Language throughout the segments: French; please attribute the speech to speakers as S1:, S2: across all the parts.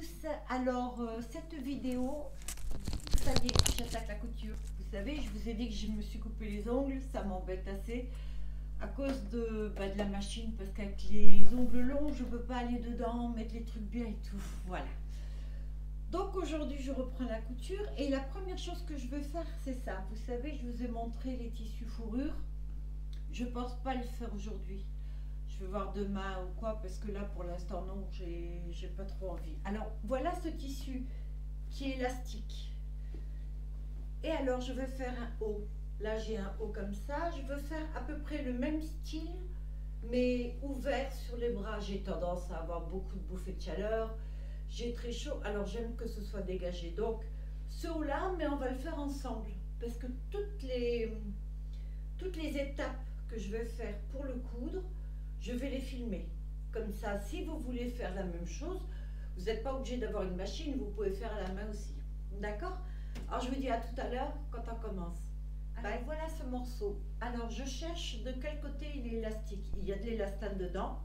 S1: tous. Alors, cette vidéo, ça y est, j'attaque la couture. Vous savez, je vous ai dit que je me suis coupé les ongles, ça m'embête assez à cause de la machine, parce qu'avec les ongles longs, je ne peux pas aller dedans, mettre les trucs bien et tout. Voilà. Donc aujourd'hui, je reprends la couture et la première chose que je veux faire, c'est ça. Vous savez, je vous ai montré les tissus fourrure. Je ne pense pas le faire aujourd'hui. Je vais voir demain ou quoi, parce que là, pour l'instant, non, j'ai pas trop envie. Alors, voilà ce tissu qui est élastique. Et alors, je vais faire un haut. Là, j'ai un haut comme ça. Je veux faire à peu près le même style, mais ouvert sur les bras. J'ai tendance à avoir beaucoup de bouffées de chaleur. J'ai très chaud, alors j'aime que ce soit dégagé. Donc, ce haut-là, mais on va le faire ensemble. Parce que toutes les étapes que je vais faire pour le coudre, je vais les filmer. Comme ça, si vous voulez faire la même chose, vous n'êtes pas obligé d'avoir une machine, vous pouvez faire à la main aussi. D'accord? Alors, je vous dis à tout à l'heure quand on commence. Ben, voilà ce morceau. Alors, je cherche de quel côté il est élastique. Il y a de l'élastane dedans,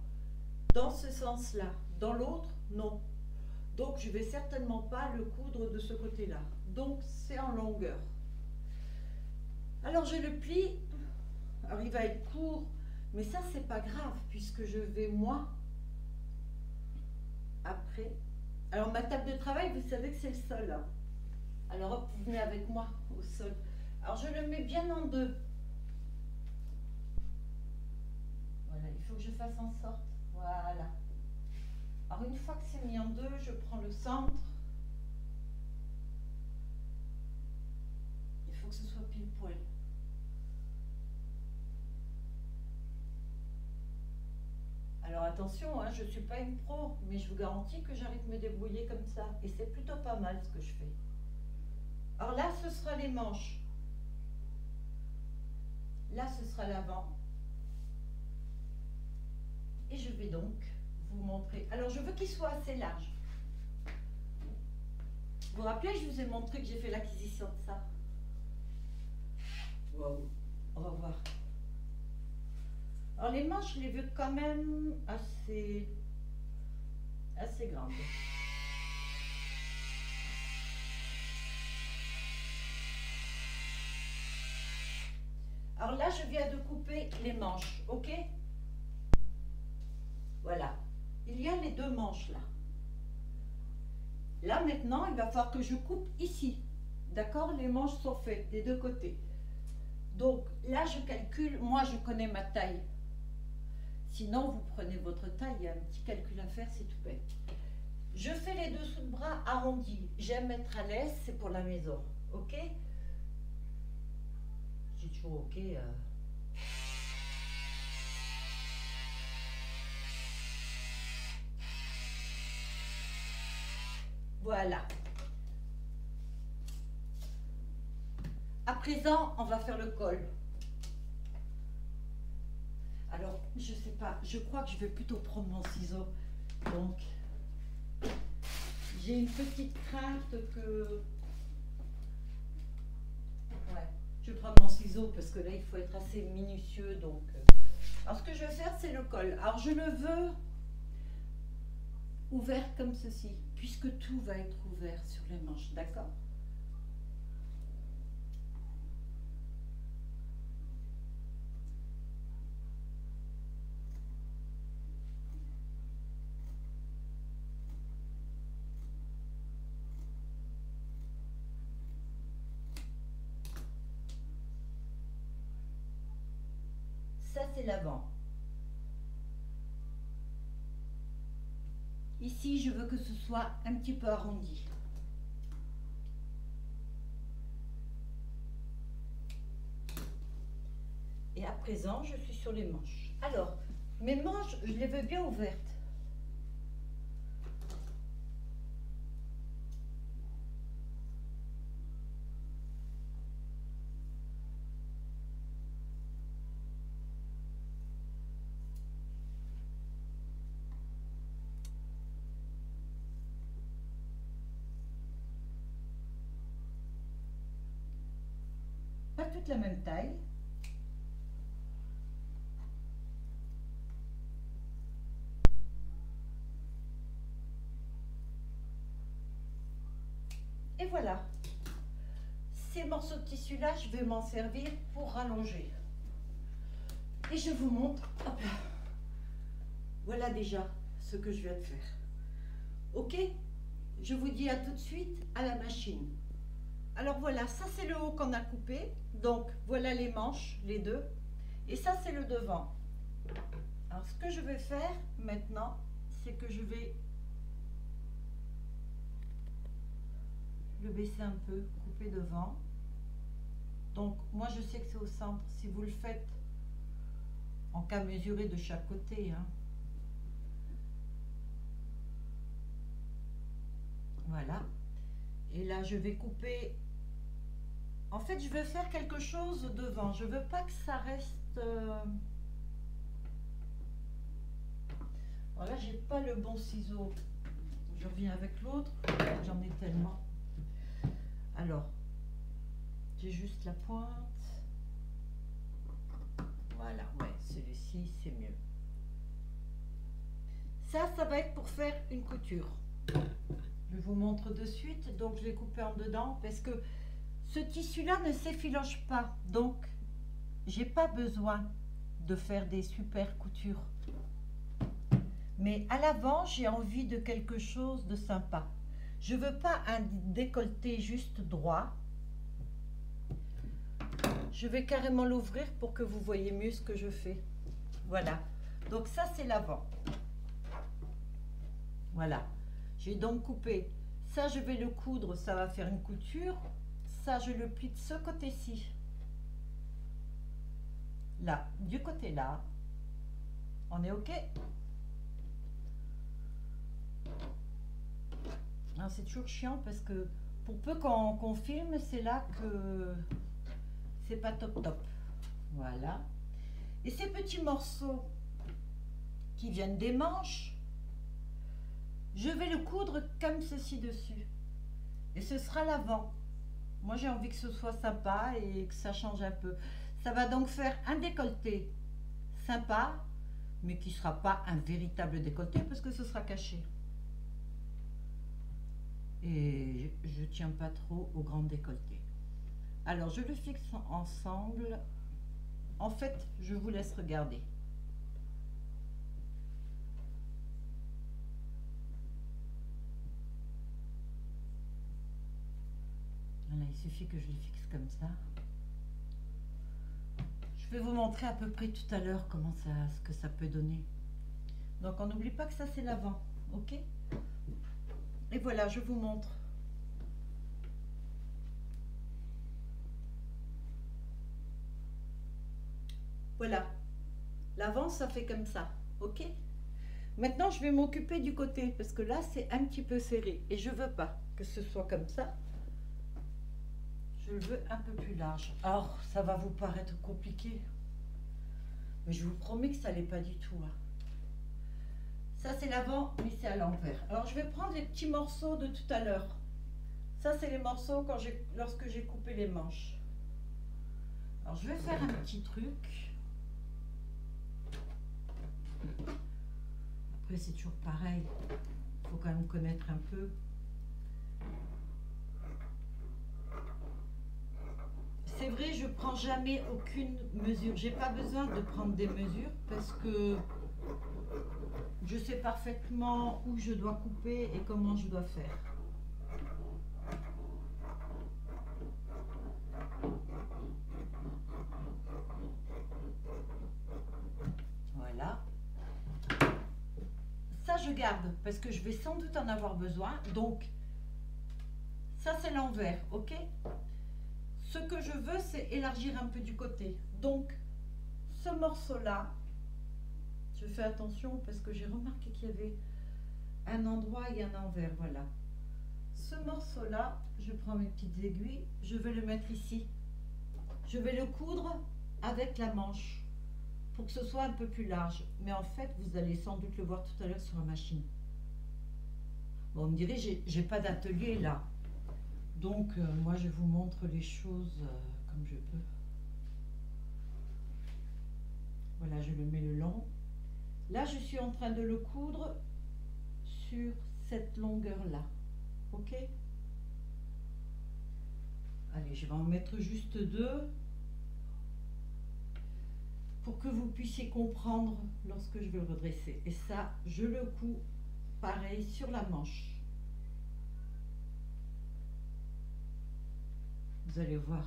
S1: dans ce sens-là. Dans l'autre, non. Donc, je ne vais certainement pas le coudre de ce côté-là. Donc, c'est en longueur. Alors, je le plie. Alors, il va être court, mais ça, c'est pas grave, puisque je vais, moi, après. Alors, ma table de travail, vous savez que c'est le sol. Hein. Alors, hop, vous venez avec moi au sol. Alors, je le mets bien en deux. Voilà, il faut que je fasse en sorte. Voilà. Alors, une fois que c'est mis en deux, je prends le centre. Il faut que ce soit pile poil. Alors attention, hein, je ne suis pas une pro, mais je vous garantis que j'arrive à me débrouiller comme ça. Et c'est plutôt pas mal ce que je fais. Alors là, ce sera les manches. Là, ce sera l'avant. Et je vais donc vous montrer. Alors, je veux qu'il soit assez large. Vous vous rappelez, je vous ai montré que j'ai fait l'acquisition de ça. Wow. On va voir. Alors, les manches, je les veux quand même assez grandes. Alors là, je viens de couper les manches, ok? Voilà. Il y a les deux manches là. Là, maintenant, il va falloir que je coupe ici. D'accord? Les manches sont faites des deux côtés. Donc là, je calcule. Moi, je connais ma taille. Sinon, vous prenez votre taille. Il y a un petit calcul à faire, c'est tout bête. Je fais les dessous de bras arrondis. J'aime être à l'aise, c'est pour la maison. Ok? J'ai toujours ok. Voilà. À présent, on va faire le col. Alors, je sais pas, je crois que je vais plutôt prendre mon ciseau. Donc, j'ai une petite crainte que... Ouais, je vais prendre mon ciseau parce que là, il faut être assez minutieux. Donc, alors, ce que je vais faire, c'est le col. Alors, je le veux ouvert comme ceci, puisque tout va être ouvert sur les manches, d'accord? Ça, c'est l'avant. Ici, je veux que ce soit un petit peu arrondi. Et à présent, je suis sur les manches. Alors, mes manches, je les veux bien ouvertes. Pas toute la même taille. voilà. Ces morceaux de tissu là, je vais m'en servir pour rallonger. Et je vous montre, hop là. Voilà déjà ce que je viens de faire. Ok? Je vous dis à tout de suite à la machine. Alors voilà, ça c'est le haut qu'on a coupé. Donc voilà les manches, les deux. Et ça c'est le devant. Alors ce que je vais faire maintenant, c'est que je vais le baisser un peu, couper devant. Donc moi je sais que c'est au centre. Si vous le faites en cas mesuré de chaque côté, hein. Voilà. Et là je vais couper. En fait je veux faire quelque chose devant. Je veux pas que ça reste. Voilà, j'ai pas le bon ciseau. Je reviens avec l'autre. J'en ai tellement. Alors, j'ai juste la pointe. Voilà, ouais, celui-ci, c'est mieux. Ça va être pour faire une couture. Je vous montre de suite. Donc, je l'ai coupé en dedans parce que ce tissu-là ne s'effiloche pas. Donc, j'ai pas besoin de faire des super coutures. Mais à l'avant, j'ai envie de quelque chose de sympa. Je veux pas un décolleté juste droit. Je vais carrément l'ouvrir pour que vous voyez mieux ce que je fais. Voilà. Donc ça, c'est l'avant. Voilà. J'ai donc coupé. Ça, je vais le coudre. Ça va faire une couture. Ça, je le plie de ce côté-ci. Là. Du côté là. On est OK? C'est toujours chiant parce que pour peu qu'on filme, c'est là que c'est pas top top. Voilà. Et ces petits morceaux qui viennent des manches, je vais le coudre comme ceci dessus. Et ce sera l'avant. Moi j'ai envie que ce soit sympa et que ça change un peu. Ça va donc faire un décolleté sympa, mais qui ne sera pas un véritable décolleté parce que ce sera caché. Et je tiens pas trop au grand décolleté. Alors je le fixe ensemble. En fait, je vous laisse regarder. Voilà, il suffit que je le fixe comme ça. Je vais vous montrer à peu près tout à l'heure comment ça, ce que ça peut donner. Donc on n'oublie pas que ça c'est l'avant, ok? Et voilà, je vous montre. Voilà. L'avant, ça fait comme ça. OK? Maintenant, je vais m'occuper du côté parce que là, c'est un petit peu serré. Et je veux pas que ce soit comme ça. Je le veux un peu plus large. Alors, ça va vous paraître compliqué. Mais je vous promets que ça l'est pas du tout. Hein. Ça, c'est l'avant, mais c'est à l'envers. Alors, je vais prendre les petits morceaux de tout à l'heure. Ça, c'est les morceaux lorsque j'ai coupé les manches. Alors, je vais faire un petit truc. Après, c'est toujours pareil. Il faut quand même connaître un peu. C'est vrai, je prends jamais aucune mesure. J'ai pas besoin de prendre des mesures parce que je sais parfaitement où je dois couper et comment je dois faire. Voilà. Ça, je garde parce que je vais sans doute en avoir besoin. Donc, ça, c'est l'envers, ok? Ce que je veux, c'est élargir un peu du côté. Donc, ce morceau-là, je fais attention parce que j'ai remarqué qu'il y avait un endroit et un envers, voilà. Ce morceau-là, je prends mes petites aiguilles, je vais le mettre ici. Je vais le coudre avec la manche pour que ce soit un peu plus large. Mais en fait, vous allez sans doute le voir tout à l'heure sur la machine. Bon, on me dirait, j'ai pas d'atelier là. Donc, moi, je vous montre les choses comme je peux. Voilà, je le mets le long. Là, je suis en train de le coudre sur cette longueur-là. OK? Allez, je vais en mettre juste 2 pour que vous puissiez comprendre lorsque je vais le redresser. Et ça, je le couds pareil sur la manche. Vous allez voir.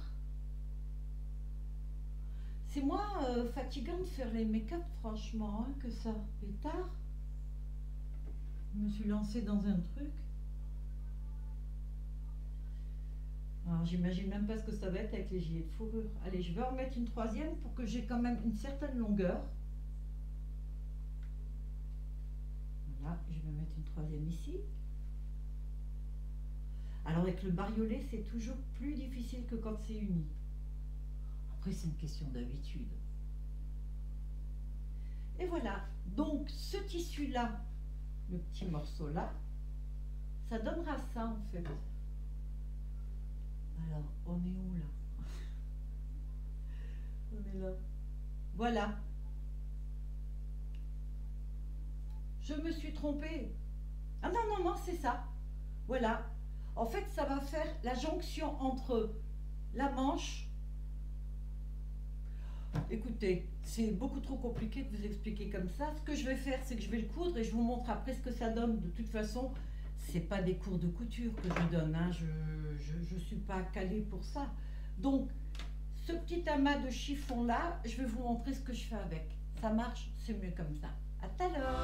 S1: C'est moins fatigant de faire les make-up, franchement, hein, que ça. Et tard, je me suis lancée dans un truc. Alors, j'imagine même pas ce que ça va être avec les gilets de fourrure. Allez, je vais en mettre une 3e pour que j'ai quand même une certaine longueur. Voilà, je vais mettre une 3e ici. Alors, avec le bariolé, c'est toujours plus difficile que quand c'est uni. Après, c'est une question d'habitude. Et voilà. Donc, ce tissu-là, le petit morceau-là, ça donnera ça, en fait. Alors, on est où, là? On est là. Voilà. Je me suis trompée. Ah non, non, non, c'est ça. Voilà. En fait, ça va faire la jonction entre la manche. Écoutez, c'est beaucoup trop compliqué de vous expliquer comme ça. Ce que je vais faire, c'est que je vais le coudre et je vous montre après ce que ça donne. De toute façon, c'est pas des cours de couture que je donne, hein. Je suis pas calée pour ça. Donc, ce petit amas de chiffon là, je vais vous montrer ce que je fais avec. Ça marche, c'est mieux comme ça. À tout à l'heure.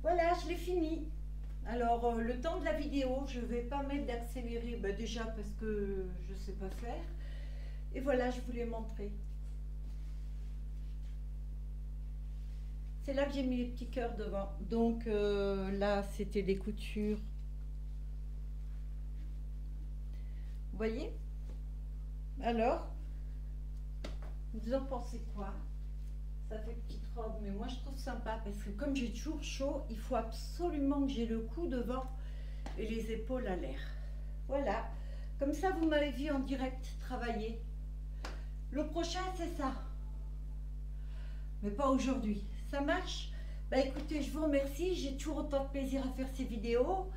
S1: Voilà, je l'ai fini. Alors, le temps de la vidéo, je ne vais pas mettre d'accélérer, déjà parce que je ne sais pas faire. Et voilà, je vous l'ai montré. C'est là que j'ai mis les petits cœurs devant. Donc là, c'était des coutures. Vous voyez? Alors, vous en pensez quoi? Ça fait petite robe, mais moi je trouve sympa parce que comme j'ai toujours chaud, il faut absolument que j'ai le cou devant et les épaules à l'air. Voilà, comme ça vous m'avez vu en direct travailler. Le prochain c'est ça, mais pas aujourd'hui. Ça marche? Bah écoutez, je vous remercie, j'ai toujours autant de plaisir à faire ces vidéos.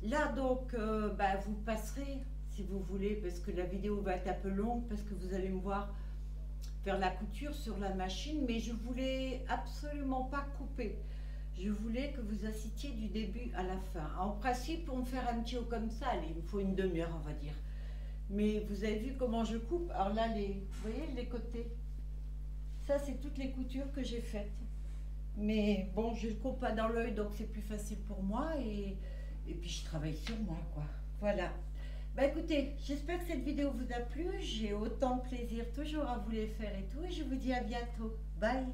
S1: Là donc, vous passerez si vous voulez, parce que la vidéo va être un peu longue, parce que vous allez me voir faire la couture sur la machine, mais je voulais absolument pas couper. Je voulais que vous assistiez du début à la fin. En principe, pour me faire un petit haut comme ça, allez, il me faut une demi-heure, on va dire. Mais vous avez vu comment je coupe? Alors là, vous voyez les côtés? Ça, c'est toutes les coutures que j'ai faites. Mais bon, je ne coupe pas dans l'œil, donc c'est plus facile pour moi. Et puis, je travaille sur moi, quoi. Voilà. Bah écoutez, j'espère que cette vidéo vous a plu. J'ai autant de plaisir toujours à vous les faire et tout. Et je vous dis à bientôt. Bye!